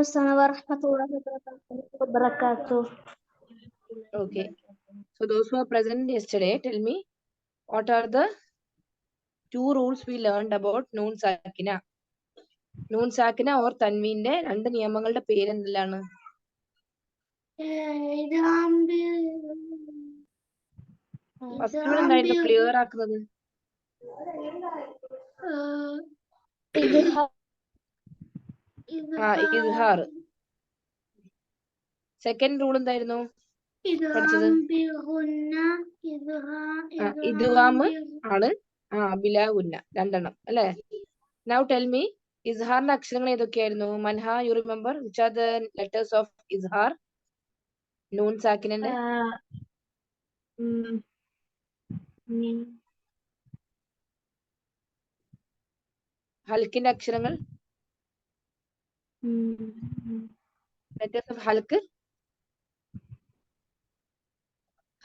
assalam warahmatullahi wabarakatuh. Okay. So those who are present yesterday, tell me, what are the 2 rules we learned about noon sakina? Noon sakina or tanweende 2 നിയമങ്ങളുടെ പേര് എന്തെല്ലാണ്? First one എന്തായിരുന്നു clear ആക്കുന്നത്? Izhar. Second rule എന്തായിരുന്നു പഠിച്ചത്? ഇദ്ഗാം ആണ്. ബിലാഗുന്ന, 2 എണ്ണം അല്ലേ? Now tell me, ഇസ്ഹാറിന്റെ അക്ഷരങ്ങൾ ഏതൊക്കെയായിരുന്നു? Manha, you remember which are the letters of Izhar? നൂൻ സാക്കിനന്റെ ഹൽക്കിന്റെ അക്ഷരങ്ങൾ, letters of ഹൽക്ക്.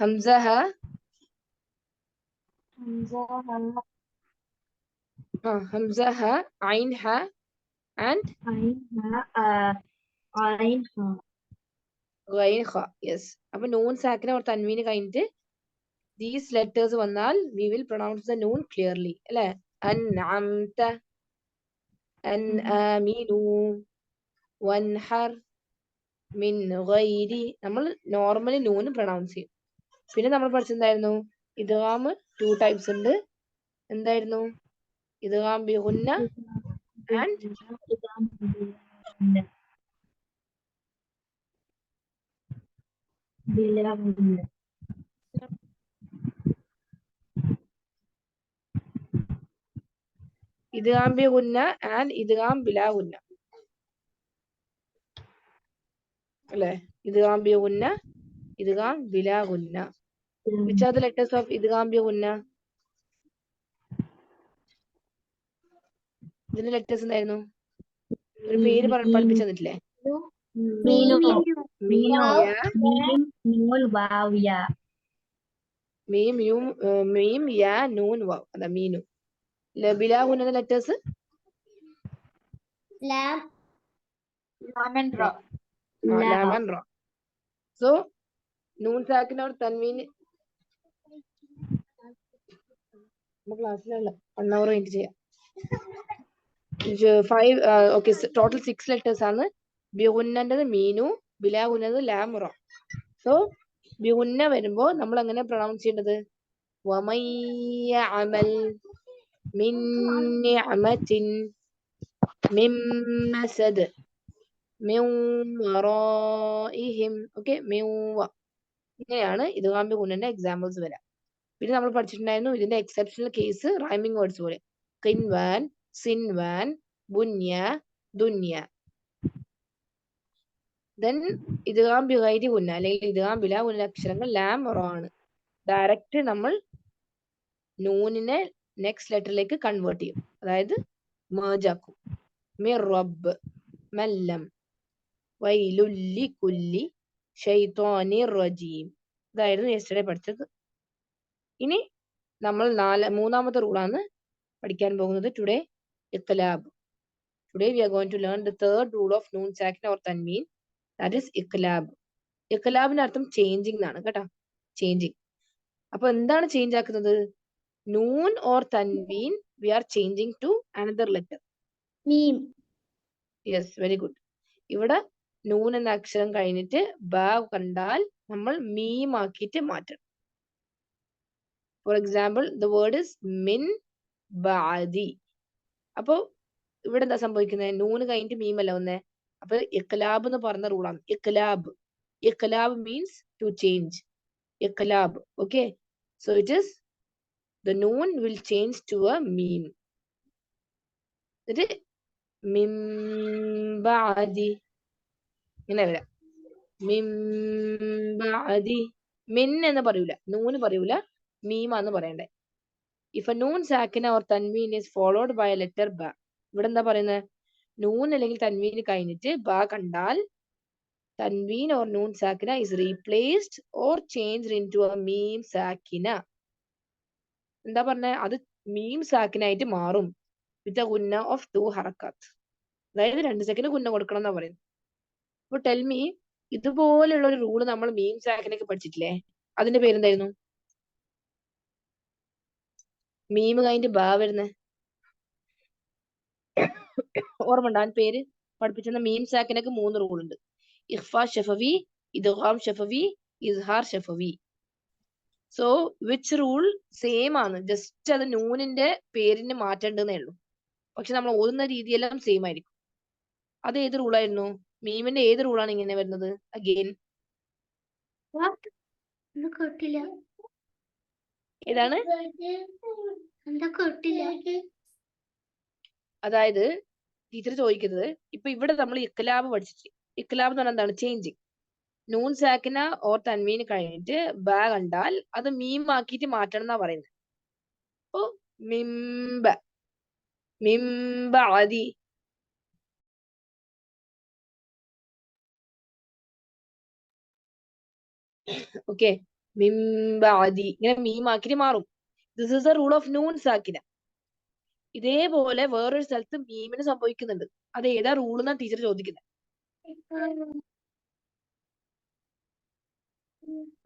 ഹംസ, ഹ, ഹംസ, ഹ, ഐൻ, ഹ and ഗൈൻ, ഖ. Yes. അപ്പൊ നൂൻ സാക്കിന or തൻവീന് കഴിഞ്ഞിട്ട് these letters വന്നാൽ we will pronounce the noon clearly അല്ലേ? അൻഅംത, അൻആമിനു, വൻഹർ, മിൻ ഗൈരി. നമ്മൾ നോർമലി നൂന് പ്രൊണൗൺസ് ചെയ്യും. പിന്നെ നമ്മൾ പഠിച്ചെന്തായിരുന്നു? ഇദ്ഗാം 2 ടൈപ്സ് ഉണ്ട്. എന്തായിരുന്നു? ഇദ്ഗാം ബി ഗുന്ന and ഇദ്ഗാം ബി ഗുന്ന and ഇദ്ഗാം ബിലാ ഗുന്ന അല്ലേ? ഇദ്ഗാം ബി ഗുന്ന, ഇദ്ഗാം ബിലാ ഗുന്ന. Which are the letters of ഇദ്ഗാം ബി ഗുന്ന? ഇതിന്റെ ലെറ്റേഴ്സ് എന്തായിരുന്നു? ഒരു പേര് പഠിപ്പിച്ചു തന്നിട്ടില്ലേ? മീം, യാ, നൂൻ, വാവ്. അതാ മീനു. ബിലാ ഗുന്നന്റെ ലെറ്റേഴ്സ് ലാം and ra. ലാം and ra. So നൂൻ സാക്കിന or തൻവീൻ ക്ലാസ്സിലുള്ള 1 hour കഴിഞ്ഞിട്ട് ചെയ്യാം. 5 okay, total 6 letters ആണ്. ബിഗുന്നന്റേത് മീനു, ബിലാ ഗുന്നത് ലാം, റ. സോ ബിഗുന്ന വരുമ്പോ നമ്മൾ എങ്ങനെ പ്രൊണൗൺസ് ചെയ്യേണ്ടത്? വമയ്യ അമൽ മിൻ നിഅമത്തിൻ മിൻ മസദ് മിൻ വറാഇഹിം. ഓക്കെ, ഇങ്ങനെയാണ് ഇദ്ഗാം ബി ഗുന്നന്റെ എക്സാമ്പിൾസ് വരാം. പിന്നെ നമ്മൾ പഠിച്ചിട്ടുണ്ടായിരുന്നു ഇതിന്റെ എക്സെപ്ഷണൽ കേസ് റൈമിംഗ് വേർഡ്സ് പോലെ. ഖിൻവാൻ, സിൻവാൻ, ബുന്യ, ദുന്യ. ദെൻ ഇദ്ഗാം ബി ഗൈരി ഗുന്ന അല്ലെങ്കിൽ ഇദ്ഗാം ബിലാ ഗുന്ന അക്ഷരങ്ങൾ ലാം, റ ആണ്. ഡയറക്റ്റ് നമ്മൾ നൂനിനെ നെക്സ്റ്റ് ലെറ്ററിലേക്ക് കൺവേർട്ട് ചെയ്യും, അതായത് മേർജ് ആക്കും. മിർ റബ്ബ്, മല്ലം, വൈലുല്ലി കുല്ലി ശൈത്വാനിർ റജീം. ഇതായിരുന്നു യെസ്റ്റർഡേ പഠിച്ചത്. ഇനി നമ്മൾ മൂന്നാമത്തെ റൂളാണ് പഠിക്കാൻ പോകുന്നത്. Today ഇഖ്ലാബ്. Today we are going to learn the third rule of noon sakina or tanween, that is ഇഖ്ലാബ്. ഇഖ്ലാബിന്റെ അർത്ഥം ചേഞ്ചിങ് എന്നാണ് കേട്ടോ. ചേഞ്ചിങ്. അപ്പൊ എന്താണ് ചേഞ്ച് ആക്കുന്നത്? നൂൻ ഓർ തൻവീൻ we are changing to another letter. മീം. Yes, very good. ഇവിടെ നൂൻ എന്ന അക്ഷരം കഴിഞ്ഞിട്ട് ബ കണ്ടാൽ നമ്മൾ മീം ആക്കിയിട്ട് മാറ്റണം. For example, the word is മിൻ ബഅദി. അപ്പൊ ഇവിടെ എന്താ സംഭവിക്കുന്നത്? നൂന് കഴിഞ്ഞിട്ട് മീമല്ല വന്നേ. അപ്പൊ ഇഖ്ലാബ് എന്ന് പറഞ്ഞ റൂളാണ്. ഇഖ്ലാബ്. ഇഖ്ലാബ് മീൻസ് ടു ചേഞ്ച്. ഇഖ്ലാബ്. Okay, so it is the noon will change to a meme. മിൻ ബഅദി ഇങ്ങനെ വരാം. മിൻ ബഅദി. മിൻ എന്ന് പറയൂല, നൂന് പറയൂല, മീമാന്ന് പറയണ്ടേ. If a noon sakina or tanween is followed by a letter ba, ഇവിടെ എന്താ പറയുന്നത്? നൂൻ അല്ലെങ്കിൽ തൻവീൻ കഴിഞ്ഞിട്ട് ബ കണ്ടാൽ tanween or noon sakina is replaced or changed into a meme sakina. എന്താ പറഞ്ഞേ? അത് മീം സാക്കിന ആയിട്ട് മാറും with a gunna of 2 harakat. അതായത് 2 സെക്കൻഡ് ഗുന്ന കൊടുക്കണം എന്നാ പറയുന്നത്. അപ്പൊ ടെൽ മീ, ഇതുപോലെയുള്ള ഒരു റൂള് നമ്മൾ മീം സാക്കിനൊക്കെ പഠിച്ചിട്ടില്ലേ? അതിന്റെ പേരെന്തായിരുന്നു? മീം കഴിഞ്ഞിട്ട് ബാ വരുന്ന ഓർമ്മ ഉണ്ടോ? അതിന്റെ പേര് പഠിപ്പിച്ചിരുന്ന മീം സാക്കിനൊക്കെ 3 റൂൾ ഉണ്ട്. ഇഖ്ഫ ഷഫവി, ഇദ്ഗാം ഷഫവി, ഇസ്ഹാർ ഷഫവി. സോ വിച്ച് റൂൾ സെയിം ആണ്, ജസ്റ്റ് അത് നൂനിന്റെ പേരിന് മാറ്റേണ്ടതേ ഉള്ളൂ. പക്ഷെ നമ്മൾ ഓതുന്ന രീതിയെല്ലാം സെയിം ആയിരിക്കും. അത് ഏത് റൂളായിരുന്നു? മീമിന്റെ ഏത് റൂളാണ് ഇങ്ങനെ വരുന്നത്? അഗെയിൻ ഏതാണ്? അതായത് ടീച്ചർ ചോദിക്കുന്നത്, ഇപ്പൊ ഇവിടെ നമ്മൾ ഇഖ്ലാബ് പഠിച്ചിട്ട്, ഇഖ്ലാബ് എന്ന് പറഞ്ഞാൽ എന്താണ്? ചേഞ്ചിങ്. നൂൻ സാക്കിന ഓർ തൻവീന് കഴിഞ്ഞിട്ട് ബാ കണ്ടാൽ അത് മീം ആക്കിയിട്ട് മാറ്റണം എന്നാ പറയുന്നത്. അപ്പൊ മിംബ, മിംബഅദി. ഓക്കെ, മിംബഅദി ഇങ്ങനെ മീം ആക്കിയിട്ട് മാറും. This is the rule of നൂൻ സാക്കിന. ഇതേപോലെ വേറൊരു സ്ഥലത്ത് മീമിന് സംഭവിക്കുന്നുണ്ട്. അത് ഏതാ റൂൾ എന്നാ ടീച്ചർ ചോദിക്കുന്നത്.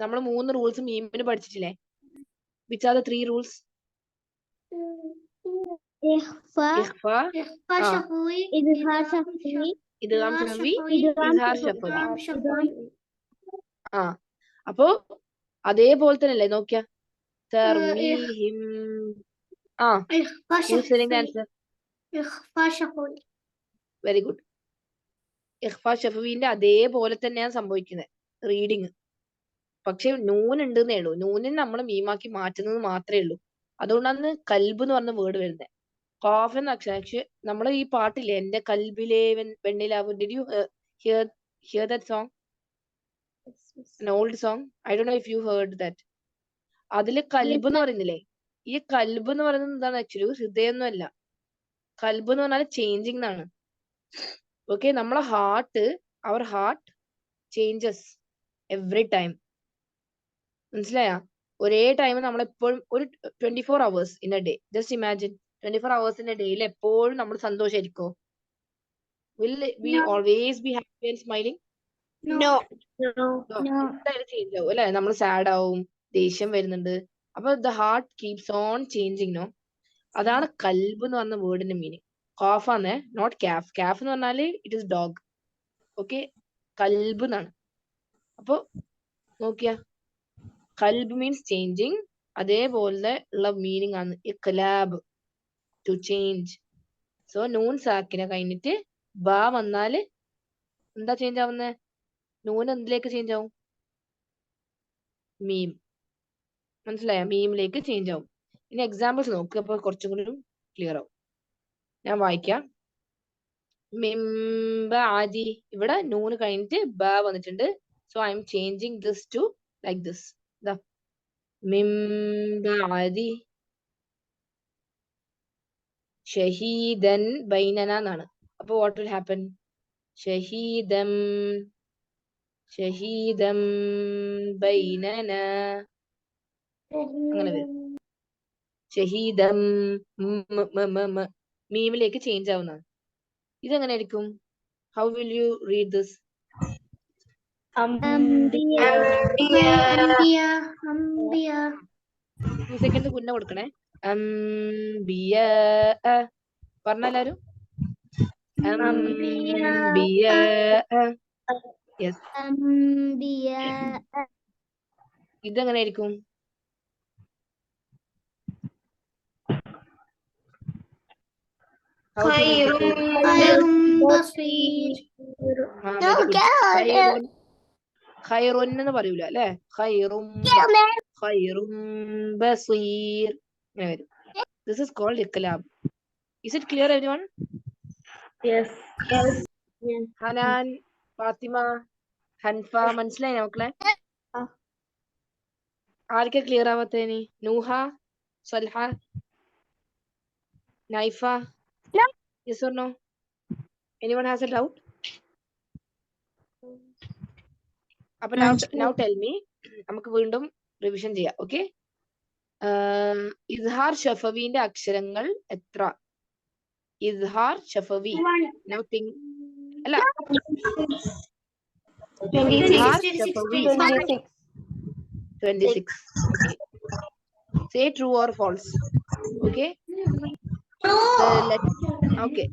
നമ്മൾ 3 റൂൾസ് മീമിന് പഠിച്ചിട്ടില്ലേ? Which are the 3 rules? ഇഖ്ഫ, ഇദ്ഗാം ഷഫവി, ഇദ്ഗാം ഷഫവി, ഇസ്ഹാർ ഷഫവി. ആ, അപ്പോ അതേപോലെ തന്നെയല്ലേ? നോക്കിയ തർമീഹിം. ആ, ആൻസർ വെരി ഗുഡ്. ഇഖ്ഫ ഷഫവിന്റെ അതേപോലെ തന്നെയാണ് സംഭവിക്കുന്നത് റീഡിങ്. പക്ഷെ നൂൻ ഉണ്ടെന്നേ ഉള്ളൂ. നൂനിന് നമ്മൾ മീമാക്കി മാറ്റുന്നത് മാത്രമേ ഉള്ളൂ. അതുകൊണ്ടാണ് കൽബ് എന്ന് പറഞ്ഞ വേർഡ് വരുന്നത്. ഖാഫ് എന്ന അക്ഷരം. നമ്മളെ ഈ പാട്ടില്ലേ, എന്റെ കൽബിലെ വെണ്ണിലാവ്. Did you hear that song? an old song, I don't know if you heard that. അതില് കൽബ് എന്ന് പറയുന്നില്ലേ? ഈ കൽബ് എന്ന് പറയുന്നത് എന്താണ്? ആക്ച്വലി ഹൃദയമൊന്നും അല്ല. കൽബ് എന്ന് പറഞ്ഞാൽ ചേഞ്ചിങ് എന്നാണ്. ഓക്കെ, നമ്മളെ ഹാർട്ട്, അവർ ഹാർട്ട് ചേഞ്ചസ് എവറി ടൈം. മനസ്സിലായ? ഒരേ ടൈം നമ്മളെപ്പോഴും ഒരു 24 hours in a day. Just imagine 24 hours in a ഡേയിൽ എപ്പോഴും നമ്മൾ സന്തോഷമായിരിക്കോ? Will we always be happy and smiling? എന്തായാലും ചേഞ്ച് ആവും അല്ലെ? നമ്മൾ സാഡ് ആവും, ദേഷ്യം വരുന്നുണ്ട്. അപ്പൊ the heart keeps on changing, no? അതാണ് കൽബ് എന്ന് പറഞ്ഞ വേർഡിന്റെ മീനിങ്. ഖാഫ് ആണ്, നോട്ട് കാഫ്. കാഫ് എന്ന് പറഞ്ഞാല് ഇറ്റ് ഇസ് ഡോഗ്. ഓക്കെ, കൽബ് എന്നാണ്. അപ്പൊ നോക്കിയ, കൽബ് മീൻസ് ചേഞ്ചിങ്. അതേപോലെ ഉള്ള മീനിങ് ആണ് ഇഖ്ലാബ്, ടു ചേഞ്ച്. സോ നൂൻ സാക്കിനെ കഴിഞ്ഞിട്ട് ബാ വന്നാല് എന്താ ചേഞ്ച് ആവുന്നേ? നൂൻ എന്തിലേക്ക് ചേഞ്ച് ആവും? മീം. മനസ്സിലായോ? മീമിലേക്ക് ചേഞ്ച് ആവും. ഇനി എക്സാമ്പിൾസ് നോക്കുക, അപ്പൊ കുറച്ചും കൂടി ക്ലിയർ ആവും. ഞാൻ വായിക്കാം. മിംബഅദി, ഇവിടെ നൂന് കഴിഞ്ഞിട്ട് ബ വന്നിട്ടുണ്ട്. So I am changing this to like this. ദാ മിംബഅദി ഷഹീദൻ ബൈനന എന്നാണ്. അപ്പൊ വാട്ട് വിൽ ഹാപ്പൻ? ഷഹീദം, ഷഹീദം ബൈനന, അങ്ങനെ വരും. ഷഹീദം മീമിലേക്ക് ചേഞ്ച് ആവുന്നതാണ്. ഇതെങ്ങനെയായിരിക്കും? How will you read this? Two second കുന്ന കൊടുക്കണേ. അംബിയ പറഞ്ഞെല്ലാരും. അംബിയ. യെസ്. ഇതെങ്ങനെയായിരിക്കും? ഖൈറുൻ എന്ന് പറയൂല അല്ലെ? ഖൈറും, ഖൈറും ബസീർ ഇങ്ങനെ വരും. This is called iqlab. Is it clear everyone? Yes. ഹനാൻ, ഫാത്തിമ, ഹൻഫ, മനസ്സിലായി മക്കളെ? ആർക്കെ ക്ലിയർ ആവാത്തേനി? Nooha, Salha, Naifa? Yes or no? Anyone has a doubt? അപ്പൊ now tell me, നമുക്ക് വീണ്ടും റിവിഷൻ ചെയ്യാം. ഓക്കെ, ഇസ്ഹാർ ഷഫവിന്റെ അക്ഷരങ്ങൾ എത്ര? ഇസ്ഹാർ ഷഫവി. Now think. അല്ല, Izhar Shafawi. 26. Okay. Say true or false. Okay. Okay.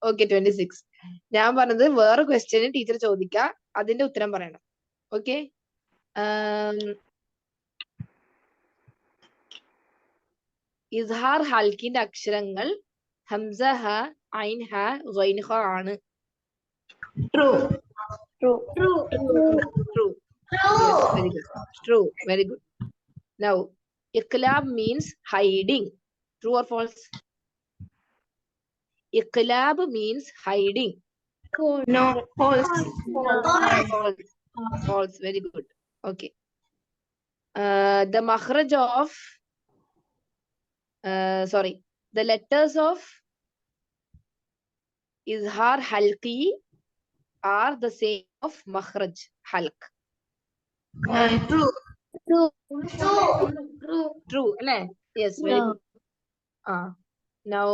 Okay, 26. ഞാൻ പറഞ്ഞത് വേറെ ക്വസ്റ്റ്യന് ടീച്ചർ ചോദിക്കുക, അതിന്റെ ഉത്തരം പറയണം. ഓക്കെ. ഇസ്ഹാർ ഹൽക്കിന്റെ അക്ഷരങ്ങൾ ഹംസ, ഹ, ഐൻ, ഹ, ഗൈൻ, ഹ ആണ്. True. True. Yes, very good. True. Very good. Now, iqlab means hiding. True or false? Iqlab means hiding. No. False. False. Very good. Okay. The makhraj of the letters of izhar halqi are the same of makhraj halq. True. True. Yes, very good. Now,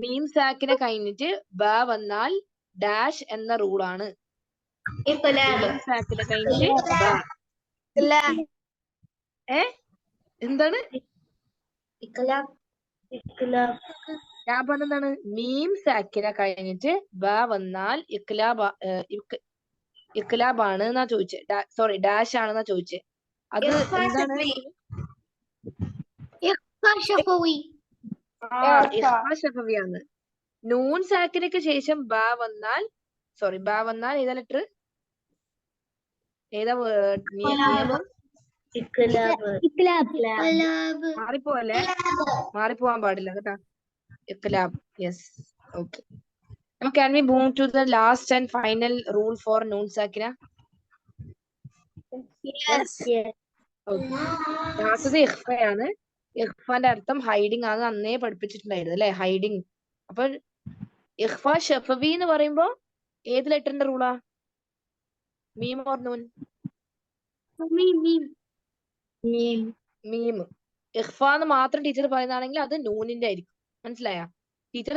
മീം സാക്കിനെ കഴിഞ്ഞിട്ട് ബ വന്നാൽ dash എന്ന റൂളാണ്. മീം സാക്കിനെ കഴിഞ്ഞിട്ട് എന്താണ് ഞാൻ പറഞ്ഞതാണ്? മീം സാക്കിനെ കഴിഞ്ഞിട്ട് ബ വന്നാൽ ഇഖ്ലാബാണ് എന്നാ ചോദിച്ചേ. സോറി, ഡാഷ് ആണെന്നാ ചോദിച്ചേ. അത് എന്താണ്? ഷഫവിയാണ്. നൂൻ സാക്കിനൊക്കെ ശേഷം ബ വന്നാൽ ഏതാ ലെറ്റർ? ഏതാ നിയമം? മാറിപ്പോവാൻ പാടില്ല കേട്ടാ. ഇഖ്ലാബ്. Yes. Okay. Now can we move to the last and final rule for noon sakina? Yes. ലാസ്റ്റത് ഇഖ്ഫയാണ്. ഇഖ്ഫാന്റെ അർത്ഥം ഹൈഡിങ് ആണ്. അന്നേ പഠിപ്പിച്ചിട്ടുണ്ടായിരുന്നു അല്ലെ, ഹൈഡിങ്. അപ്പൊ ഇഖ്ഫ ഷഫവി എന്ന് പറയുമ്പോ ഏത് ലെറ്ററിന്റെ റൂളാ? മീം ഓർ നൂൻ? മീം. ഇഖ്ഫ എന്ന് മാത്രം ടീച്ചർ പറയുന്നതാണെങ്കിൽ അത് നൂനിന്റെ ആയിരിക്കും. മനസ്സിലായ? ടീച്ചർ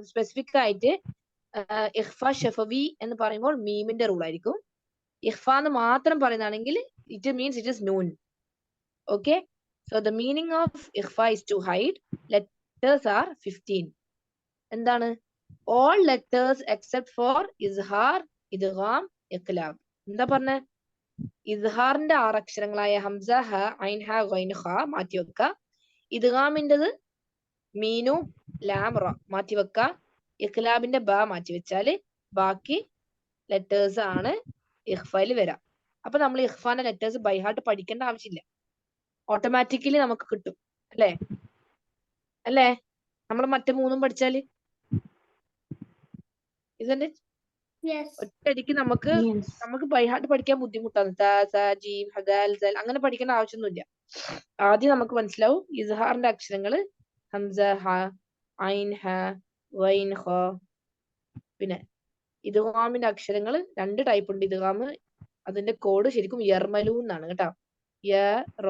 സ്പെസിഫിക് ആയിട്ട് ഇഖ്ഫ ഷഫവി എന്ന് പറയുമ്പോൾ മീമിന്റെ റൂൾ ആയിരിക്കും. ഇഖ്ഫ എന്ന് മാത്രം പറയുന്നതാണെങ്കിൽ ഇറ്റ് മീൻസ് ഇറ്റ് ഇസ് നൂൻ. Okay. So the meaning of ഇഖ്ഫ is to hide. Letters are 15. എന്താണ്? ഓൾ ലെറ്റേഴ്സ് എക്സെപ്റ്റ് ഫോർ ഇസ്ഹാർ, ഇദ്ഗാം, ഇഖ്ലാബ്. എന്താ പറഞ്ഞ? ഇസ്ഹാറിന്റെ 6 അക്ഷരങ്ങളായ ഹംസ, ഹ, ഐൻ, ഹ, ഗൈൻ, ഹ മാറ്റിവെക്ക. ഇദ്ഗാമിന്റെത് മീനു, ലാം, റ മാറ്റിവെക്ക. ഇഖ്ലാബിന്റെ ബ മാറ്റിവെച്ചാല് ബാക്കി ലെറ്റേഴ്സ് ആണ് ഇഖ്ഫയിൽ വരാം. അപ്പൊ നമ്മൾ ഇഖ്ഫാന്റെ ലെറ്റേഴ്സ് ബൈഹാർട്ട് പഠിക്കേണ്ട ആവശ്യമില്ല. ഓട്ടോമാറ്റിക്കലി നമുക്ക് കിട്ടും. അല്ലേ? നമ്മൾ മറ്റേ 3 പഠിച്ചാല് ഇതിന്റെ ഒറ്റയടിക്ക് നമുക്ക് ബൈഹാർട്ട് പഠിക്കാൻ ബുദ്ധിമുട്ടാണ്. ത, സ, ജീം, ഹ, ദാൽ, സൽ അങ്ങനെ പഠിക്കേണ്ട ആവശ്യമൊന്നുമില്ല. ആദ്യം നമുക്ക് മനസ്സിലാവും ഇസ്ഹാറിന്റെ അക്ഷരങ്ങള് ഹംസ, ഹ, ഐൻ, ഹ, ഗൈൻ, ഹ. പിന്നെ ഇദ്ഗാമിന്റെ അക്ഷരങ്ങൾ 2 ടൈപ്പ് ഉണ്ട്. ഇദ്ഗാം അതിന്റെ കോഡ് ശരിക്കും യർമലൂൻ എന്നാണ് കേട്ടോ. യ, റ,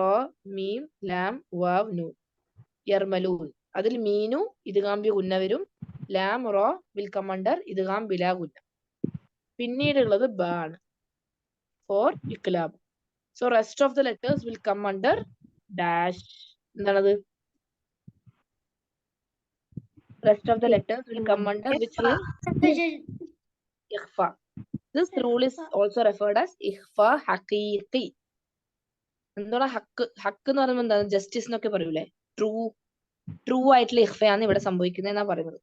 മീം, ലാം, വാവ്, നൂൻ. യർമലൂൻ. അതിൽ മീനു ഇദ്ഗാം ബി ഗുന്ന വരും. ലാം, റ വിൽ കം അണ്ടർ ഇദ്ഗാം ബിലാ ഗുന്ന. പിന്നീടുള്ളത് ബ ആണ് ഫോർ ഇഖ്ലാബ്. So rest of the letters will come under dash. എന്താണത്? Rest of the letters will come under which rule? Ikhfa. This rule is also referred as ikhfa haqiqi. എന്താണ് ഹക്ക്? ഹക്ക് എന്ന് പറയുമ്പോൾ എന്താണ്? ജസ്റ്റിസ് എന്നൊക്കെ പറയൂലേ? ട്രൂ ആയിട്ടുള്ള ഇഖ്ഫയാണ് ഇവിടെ സംഭവിക്കുന്നത് എന്നാ പറയുന്നത്.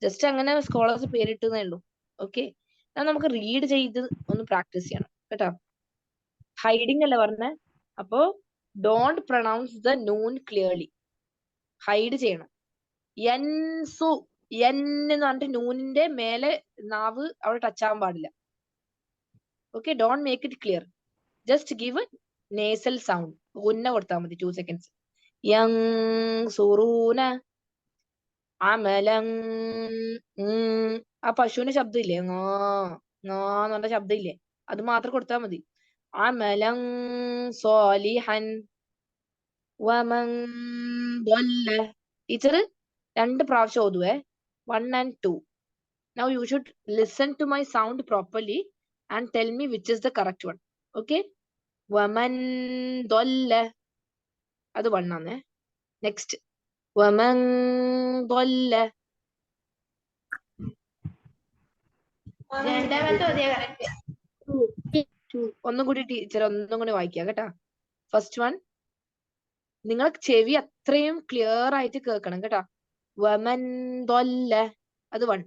ജസ്റ്റ് അങ്ങനെ സ്കോളേഴ്സ് പേരിട്ടുന്നേ ഉള്ളൂ. ഓക്കെ. നമുക്ക് റീഡ് ചെയ്ത് ഒന്ന് പ്രാക്ടീസ് ചെയ്യണം കേട്ടോ. ഹൈഡിങ് അല്ലേ പറഞ്ഞേ? അപ്പോ don't pronounce the Noon clearly. Hide ചെയ്യണം. യൻസു, യൻ എന്ന് പറഞ്ഞിട്ട് നൂനിന്റെ മേലെ നാവ് അവിടെ ടച്ച് ആവാൻ പാടില്ല. Okay. Don't make it clear. Just give nasal sound. ഗുന്ന കൊടുത്താൽ മതി. 2 seconds. യൻസുറൂന അമലൻ. ആ പശുവിന്റെ ശബ്ദം ഇല്ലേ? എന്ന് പറഞ്ഞ ശബ്ദം ഇല്ലേ? അത് മാത്രം കൊടുത്താൽ മതി. അമലൻ സ്വാലിഹൻ വമൻ ضل. ടീച്ചർ 2 പ്രാവശ്യം ഓതുവേ. 1 and 2. Now you should listen to my sound properly and tell me which is the correct one. Okay? Waman dolla. അത് one ആണ്. Next. Waman dolla. രണ്ടാമത്തെ ഒതേ കറക്റ്റ്. ഒന്നും കൂടി ടീച്ചർ ഒന്നും കൂടി വായിക്കാം കേട്ടാ. ഫസ്റ്റ് വൺ നിങ്ങൾ ചെവി അത്രയും ക്ലിയർ ആയിട്ട് കേൾക്കണം കേട്ടാ. വമൻ ദൊല്ല അത് വൺ.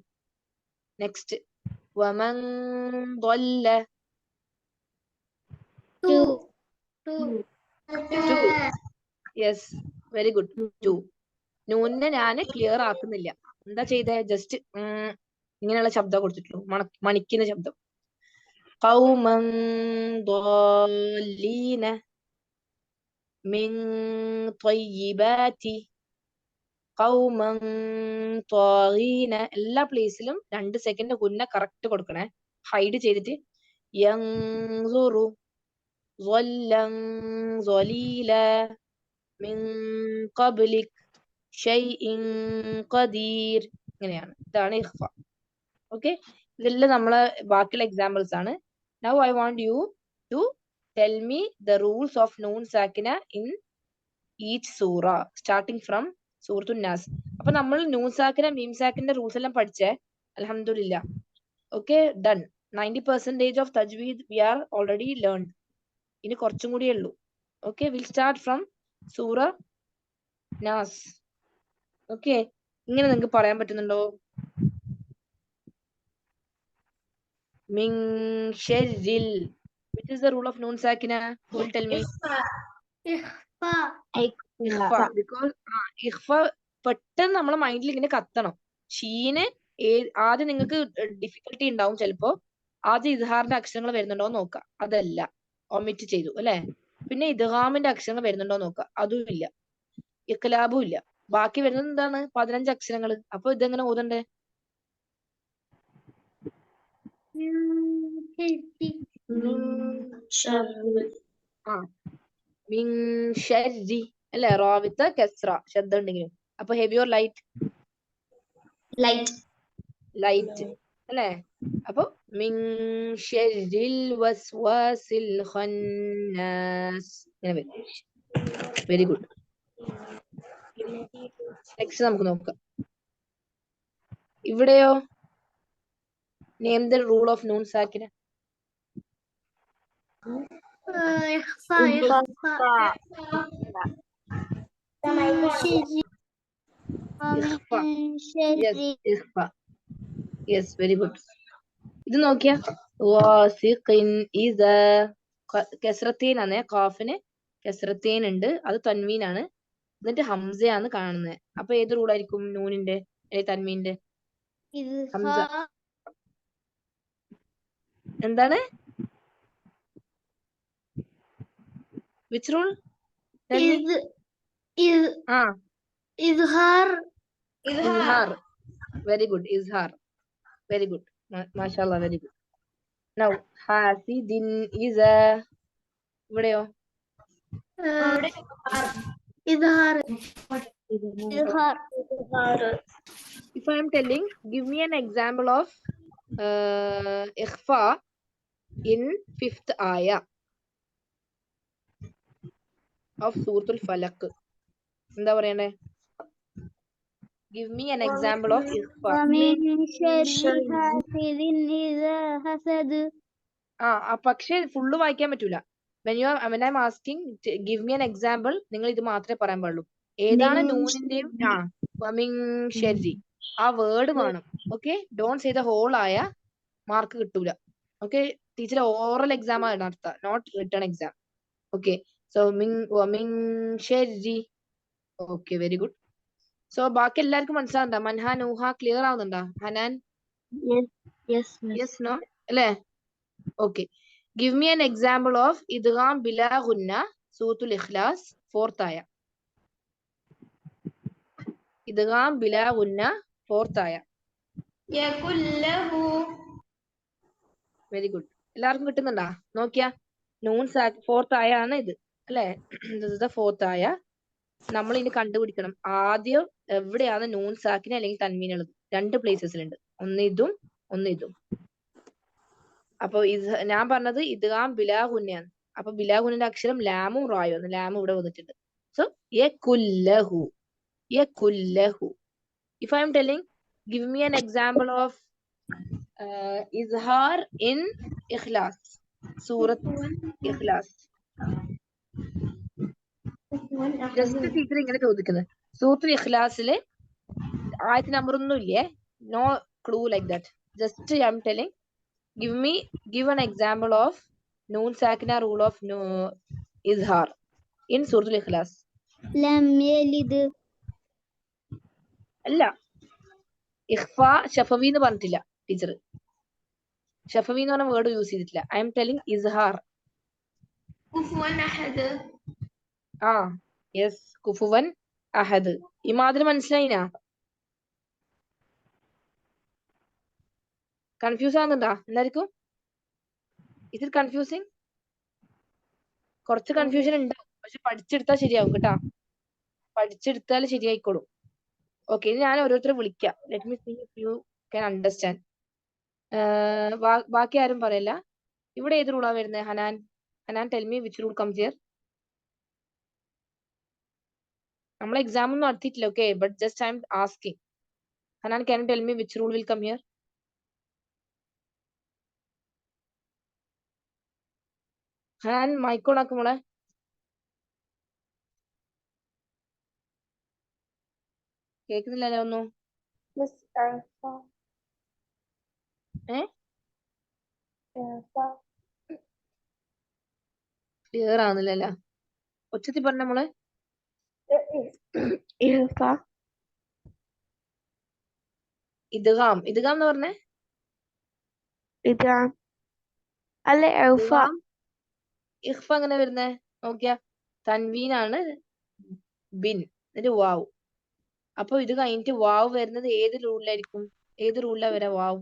നെക്സ്റ്റ് വമൻ ദൊല്ല. Yes, very good. ടു. നൂനെ ഞാൻ ക്ലിയർ ആക്കുന്നില്ല. എന്താ ചെയ്തേ? ജസ്റ്റ് ഇങ്ങനെയുള്ള ശബ്ദം കൊടുത്തിട്ടുള്ളൂ, മണിക്കുന്ന ശബ്ദം. ഖൗമൻ ضالين من طيبات قوما طاغين. എല്ലാ പ്ലേസിലും 2 സെക്കൻഡ് മുന്നേ കറക്റ്റ് കൊടുക്കണേ, ഹൈഡ് ചെയ്തിട്ട്. യൻസുറു ظلا ظليلا من قبلك شيء قدير. ഇങ്ങനെയാണ്. ഇതാണ് ഇഖ്ഫ. ഓക്കെ, ഇതെല്ലാം നമ്മളെ ബാക്കിയുള്ള എക്സാമ്പിൾസ് ആണ്. Now I want you to tell me the rules of നൂൺ സാക്കിന ഇൻ ഈച്ച് സൂറ സ്റ്റാർട്ടിങ് ഫ്രം സൂറത്തുൻ നാസ്. അപ്പൊ നമ്മൾ നൂൺ സാക്കിന മീം സാക്കിന്റെ റൂൾസ് എല്ലാം പഠിച്ചേ, അൽഹംദുലില്ലാ. Okay, done. 90% ഓഫ് തജ്വീദ് വി ആർ ഓൾറെഡി ലേൺഡ്. ഇനി കുറച്ചും കൂടിയേ ഉള്ളൂ. Okay, will start from Sura Naz. Okay, ഇങ്ങനെ നിങ്ങൾക്ക് പറയാൻ പറ്റുന്നുണ്ടോ? Min sharril. Which is the rule of noon sakina? Who will tell me? ഇഖ്ഫ. ഇഖ്ഫ. Because ഇഖ്ഫ പെട്ടെന്ന് നമ്മളെ മൈൻഡിൽ ഇങ്ങനെ കത്തണം. ഷീന് ആദ്യം നിങ്ങൾക്ക് ഡിഫിക്കൽട്ടി ഉണ്ടാവും ചിലപ്പോ. ആദ്യം ഇദ്ഹാറിന്റെ അക്ഷരങ്ങൾ വരുന്നുണ്ടോ എന്ന് നോക്കുക, അതല്ല, ഒമിറ്റ് ചെയ്തു അല്ലെ. പിന്നെ ഇദ്ഗാമിന്റെ അക്ഷരങ്ങൾ വരുന്നുണ്ടോ എന്ന് നോക്കുക, അതും ഇല്ല. ഇഖ്ലാബും ഇല്ല. ബാക്കി വരുന്നത് എന്താണ്? 15 അക്ഷരങ്ങൾ. അപ്പൊ ഇതെങ്ങനെ ഓതണ്ടേ? മിൻ ഷർരി അല്ലെ, റാവിത്ത കസ്ര ശബ്ദം ഉണ്ടെങ്കിലും. അപ്പൊ ഹെവി ഓർ ലൈറ്റ്? ലൈറ്റ് അല്ലെ. അപ്പൊ മിൻ ഷർരിൽ വസ്വാസിൽ ഖന്നാസ്. ഇങ്ങനെ വരും. Very good. നെക്സ്റ്റ് നമുക്ക് നോക്കാം. ഇവിടെയോ? നെയിം ദ റൂൾ ഓഫ് നൂൺ സാക്കിന. Yes, very good. ഇത് നോക്കിയാ, കെസ്രത്തീൻ ആണ്. ഖാഫിന് കെസ്രത്തീൻ ഉണ്ട്, അത് തൻവീനാണ്. എന്നിട്ട് ഹംസയാണ് കാണുന്നത്. അപ്പൊ ഏത് റൂളായിരിക്കും നൂനിന്റെ തൻവീന്റെ? ഹംസ. എന്താണ്? Which rule? ഇസ്ഹാർ. Very good. ഇസ്ഹാർ, വെരി ഗുഡ്. മാഷാഅല്ലാഹ്, വെരി ഗുഡ്. നൗ ഹാസിദിൻ ഇസ. ഇവിടെയോ? ഇസ്ഹാർ. If I am telling, give me an example of ikhfa in 5th ayah of Suratul Falaq. എന്താ പറയണ്ടേ? Give me an example of ikhfa. പക്ഷെ ഫുള്ള് വായിക്കാൻ പറ്റൂല. when I'm asking, give me an example, നിങ്ങൾ ഇത് മാത്രമേ പറയാൻ പാടുള്ളൂ. ഏതാണ് നൂനിന്റെയും ശരി ആ വേർഡ് വേണം. Okay, don't say the whole ആയ മാർക്ക് കിട്ടൂല. ഓക്കെ, ടീച്ചർ ഓറൽ എക്സാം ആണ് നടത്തുക, not written exam. Okay, so ശരി. Okay, very good. സോ ബാക്കി എല്ലാവർക്കും മനസ്സിലാവുന്നുണ്ടോ? മൻഹ, നൂഹ ക്ലിയർ ആവുന്നുണ്ടോ? ഹനാൻ? യെസ്, നോ അല്ലേ? Okay, give me an example of ഇദ്ഗാം ബിലാ ഗുന്ന സൂറത്തുൽ ഇഖ്ലാസ് 4th ആയ. ഇദ്ഗാം ബിലാ ഗുന്ന 4th ആയ. Very good. എല്ലാവർക്കും കിട്ടുന്നുണ്ടാ? നോക്കിയാ, നൂൺ സാക്ക് 4th ആയ ആണ് ഇത് അല്ലെ. ദിസ് ഇസ് ദ 4th ആയ. നമ്മൾ ഇനി കണ്ടുപിടിക്കണം ആദ്യം എവിടെയാണ് നൂൺ സാക്കിന് അല്ലെങ്കിൽ തൻവീൻ ഉള്ളത്. 2 പ്ലേസസിലുണ്ട്. ഒന്ന് ഇതും ഒന്ന് ഇതും. അപ്പൊ ഞാൻ പറഞ്ഞത് ഇദ്ഗാം ബിലാ ഗുന്നയാണ്. അപ്പൊ ബിലാ ഗുന്നന്റെ അക്ഷരം ലാമും റായും ആണ്. ലാം ഇവിടെ വന്നിട്ടുണ്ട്. So യകുല്ലഹു. If I am telling, give me an example of izhar in Ikhlas. Surat Ikhlas. Just teacher ഇങ്ങനെ ചോദിക്കുന്നത്, സൂറത്തുൽ ഇഖ്ലാസിലെ ആയത്ത് നമ്പർ ഒന്നും ഇല്ലേ, no clue like that. Just I M telling, give an example of noon sakina rule of izhar in സൂറത്തുൽ ഇഖ്ലാസ്. ലം യലിദ്. അല്ല, ഇഖ്ഫ ഷഫവി എന്ന് പറഞ്ഞിട്ടില്ല ടീച്ചർ. ഷഫവി എന്ന് പറഞ്ഞ വേർഡ് യൂസ് ചെയ്തിട്ടില്ല. ഐ എം ടെലിംഗ് ഇസ്ഹാർ. കുഫുവൻ അഹദ്. യെസ്, കുഫുവൻ അഹദ്. ഈ മാതിരി മനസ്സിലായിനാ? കൺഫ്യൂസ് ആകുന്നുണ്ടാ എല്ലാവർക്കും? Is it confusing? കുറച്ച് കൺഫ്യൂഷൻ ഉണ്ടാവും, പക്ഷെ പഠിച്ചെടുത്താൽ ശരിയാവും കേട്ടാ. പഠിച്ചെടുത്താൽ ശരിയായിക്കോളും. ഓക്കെ, ഇനി ഞാൻ ഓരോരുത്തരെ വിളിക്കാം. Let me see if you can understand. ബാക്കി ആരും പറയല്ല. ഇവിടെ ഏത് റൂളാ വരുന്നത്? Hanan tell me which rule comes here. നമ്മൾ എക്സാം ഒന്നും നടത്തിയിട്ടില്ല, okay, but just I am asking. Hanan, can you tell me which rule will come here? Hanan, mike on ആക്കും മോളെ. കേൾക്കുന്നില്ലല്ലോ ഒന്നും. ക്ലിയർ ആവുന്നില്ലല്ലോ. ഒച്ചത്തിൽ പറഞ്ഞ മോളെ. ഇദ്ഗാം എന്ന് പറഞ്ഞേ? അല്ലെ ഇഖ്ഫ എങ്ങനെ വരുന്നേ? നോക്കിയാ, തൻവീനാണ്, ബിൻ, എന്നിട്ട് വാവ്. അപ്പൊ ഇത് കഴിഞ്ഞിട്ട് വാവ് വരുന്നത് ഏത് റൂളിലായിരിക്കും? ഏത് റൂളിലാ വരാ വാവ്?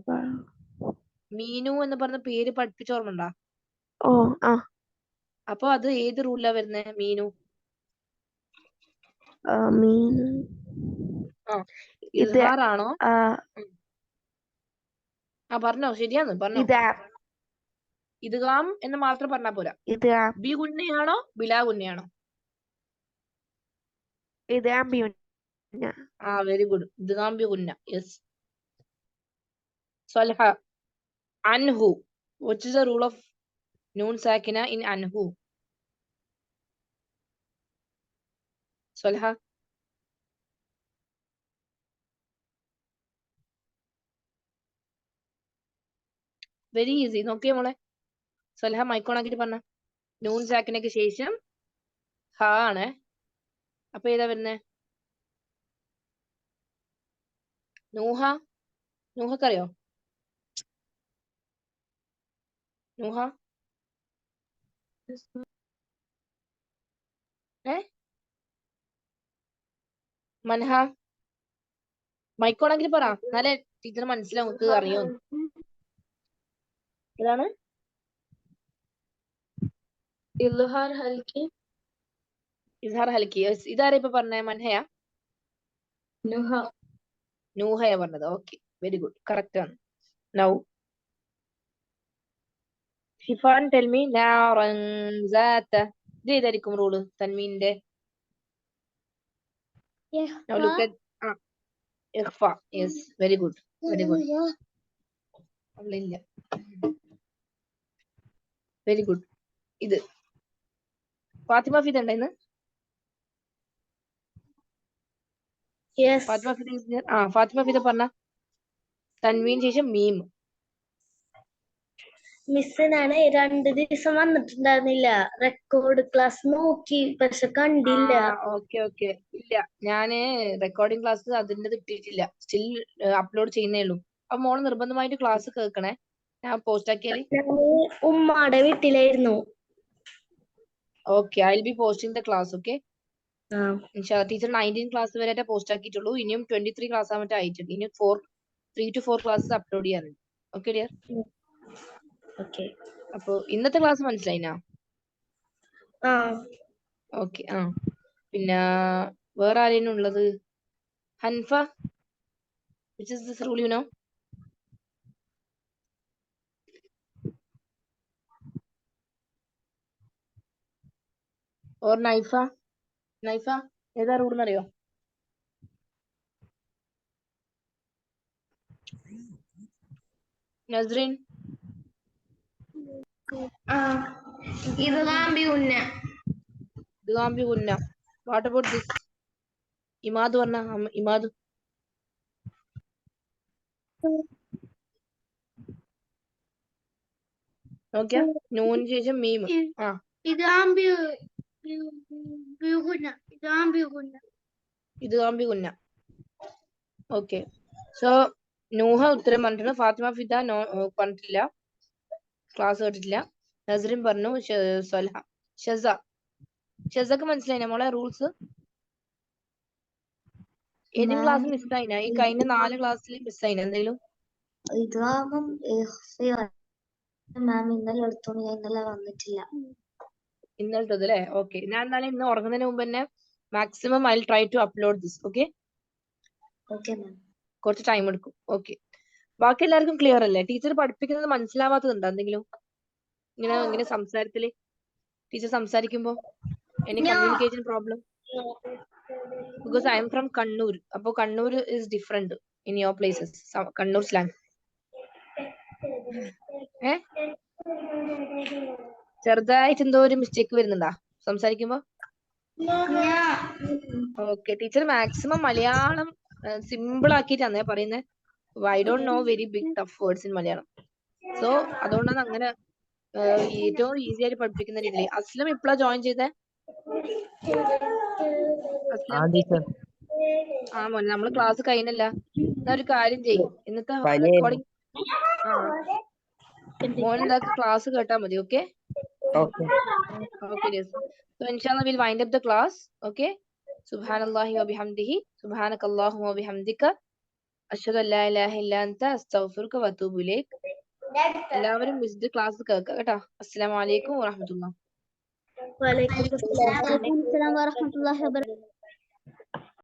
മീനു എന്ന് പറഞ്ഞ പേര് പഠിപ്പിച്ച ഓർമ്മണ്ടാ? അപ്പൊ അത് ഏത് റൂളിലാ വരുന്നേ? മീനു ഇദ്ഹാറാണോ? പറഞ്ഞോ, ശരിയാന്ന് പറഞ്ഞോ. ഇദ്ഗാം എന്ന് മാത്രം പറഞ്ഞാ പോരാ. ബി ഗുന്നയാണോ ബിലാ ഗുന്നയാണോ? വെരി ഗുഡ്, ഇദ്ഗാം ബി ഗുന്ന. യെസ്. സ്വൽഹ, അൻഹു. What is the rule of നൂൻ സാക്കിന ഇൻ അൻഹു? സ്വൽഹ. Very easy. നോക്കിയേ മോളെ, സ്വൽഹ മൈക്ക് ഓൺ ആക്കിട്ട് പറഞ്ഞ. നൂൻ സാക്കിനക്ക് ശേഷം ഹ ആണ്. അപ്പൊ ഏതാ വരുന്നേ? നൂഹക്കറിയോ? നൂഹ മൻഹ. മൈക്ക് ഓൺ ആക്കിട്ട് പറ, എന്നാലേ ടീച്ചർ മനസ്സിലാവും നിങ്ങൾക്ക് അറിയോ. ഏതാണ്? ഇസ്ഹാർ ഹൽക്കി. ഇതാരാ ഇപ്പൊ പറഞ്ഞേ? മൻഹയാ? നൂഹയാ പറഞ്ഞത്. ഓക്കെ, വെരി ഗുഡ്, കറക്റ്റ് ആണ്. നൗ ഷിഫാൻ ടെൽ മീ നാറൻ സാത. ഇത് ഏതായിരിക്കും റൂള് തൻവീന്റെ? Now look at ഇഖ്ഫ. Yes, very good, very good. അവളില്ല. Very good. ഇത് ഫാത്തിമ ഫിദ ഉണ്ടായിന്ന്? ഫാത്തിമ ഫിദ പറഞ്ഞ തൻവീൻ ശേഷം മീം. മിസ്സിനാണ് 2 ദിവസം വന്നിട്ടുണ്ടായിരുന്നില്ല. റെക്കോർഡ് ക്ലാസ് നോക്കി, പക്ഷെ കണ്ടില്ല. ഓക്കെ. ഇല്ല, ഞാന് റെക്കോർഡിംഗ് ക്ലാസ് അതിന്റെ ഇട്ടിട്ടില്ല. സ്റ്റിൽ അപ്ലോഡ് ചെയ്യുന്നേ ഉള്ളൂ. അപ്പൊ മോള് നിർബന്ധമായിട്ട് ക്ലാസ് കേൾക്കണേ. ഞാൻ പോസ്റ്റ് ആക്കിയാല്. ഉമ്മാടെ വീട്ടിലായിരുന്നു. Okay, I will be posting the class. Okay, teacher 19 class വരെ പോസ്റ്റ് ആക്കിയിട്ടുള്ളൂ. ഇനിയും 23 ക്ലാസ് ആയിട്ട് ആയിട്ടുണ്ട്. ഇനി 3 to 4 ക്ലാസ്സസ് അപ്ലോഡ് ചെയ്യാനുണ്ട്. Okay dear. അപ്പൊ ഇന്നത്തെ ക്ലാസ് മനസ്സിലായിനാ? ഓക്കെ. പിന്നെ വേറെ ആരെയും ഉള്ളത്? Hanfa, which is this rule you know? Or Naifa ഏതാ റൂൾ എന്നറിയോ? നസ്രീൻ ഇദ്ഗാം ബി ഗുന്ന. What about this? ഇമാദ് പറഞ്ഞ ഇമാദ്. നോക്കിയാ നൂന് ശേഷം മീം. ആ ഇദ്ഗാം ബി ഗുന്ന. ഓക്കെ. സോ നൂഹ ഉത്തരം പറഞ്ഞിട്ടുണ്ട്. ഫാത്തിമ ഫിദ പറഞ്ഞിട്ടില്ല, ക്ലാസ് കേട്ടിട്ടില്ല. നസ്രീൻ പറഞ്ഞു. സൊൽഹ. ഷസക്ക് മനസ്സിലായിന മോളെ റൂൾസ്? ഏതെങ്കിലും ക്ലാസ് മിസ്സായിന? ഈ കഴിഞ്ഞ 4 ക്ലാസ്സിൽ മിസ്സായിന എന്തെങ്കിലും? ഇദ്ഗാമും മാം ഇന്നലെ എടുത്തോണ്ട് ഞാൻ ഇന്നലെ വന്നിട്ടില്ല. ഇന്നലത്തത് അല്ലേ? ഓക്കെ. ഞാൻ എന്നാലും ഇന്ന് ഉറങ്ങുന്നതിന് മുമ്പ് തന്നെ maximum I try to upload this. Okay, കുറച്ച് ടൈം എടുക്കും. ഓക്കെ, ബാക്കി എല്ലാവർക്കും ക്ലിയർ അല്ലേ? ടീച്ചർ പഠിപ്പിക്കുന്നത് മനസ്സിലാവാത്തതുണ്ടോ എന്തെങ്കിലും? ഇങ്ങനെ സംസാരത്തില് ടീച്ചർ സംസാരിക്കുമ്പോ any communication problem? Because I am from Kannur. അപ്പൊ Kannur is different in your places. Kannur slang. ചെറുതായിട്ട് എന്തോ ഒരു മിസ്റ്റേക്ക് വരുന്നുണ്ടാ സംസാരിക്കുമ്പോ? Okay, teacher maximum Malayalam simple ആക്കിയിട്ടാണ് പറയുന്നത്. I don't know very big tough words in Malayalam. So അതുകൊണ്ടാണ് അങ്ങനെ ഏറ്റവും ഈസി ആയിട്ട് പഠിപ്പിക്കുന്ന രീതിയിൽ. അസ്ലം ഇപ്പഴാ ജോയിൻ ചെയ്തേ? ആ മോനെ, നമ്മള് ക്ലാസ് കഴിഞ്ഞല്ല. എന്നാ ഒരു കാര്യം ചെയ്യും, ഇന്നത്തെ റെക്കോർഡിംഗ് മോനെന്താ ക്ലാസ് കേട്ടാ മതി. Okay okay. So inshallah we'll wind up the class. Okay, subhanallahi wa bihamdihi, subhanakallahumma wa bihamdika, ashhadu an la ilaha illa anta, astaghfiruka wa atubu ilayk. എല്ലാവരും വിസിറ്റ് ക്ലാസ് കേൾക്കുക കേട്ടോ. അസ്സലാമു അലൈക്കും വറഹ്മത്തുള്ളാഹി. വലൈക്കും അസ്സലാം വറഹ്മത്തുള്ളാഹി വബറകാതുഹു.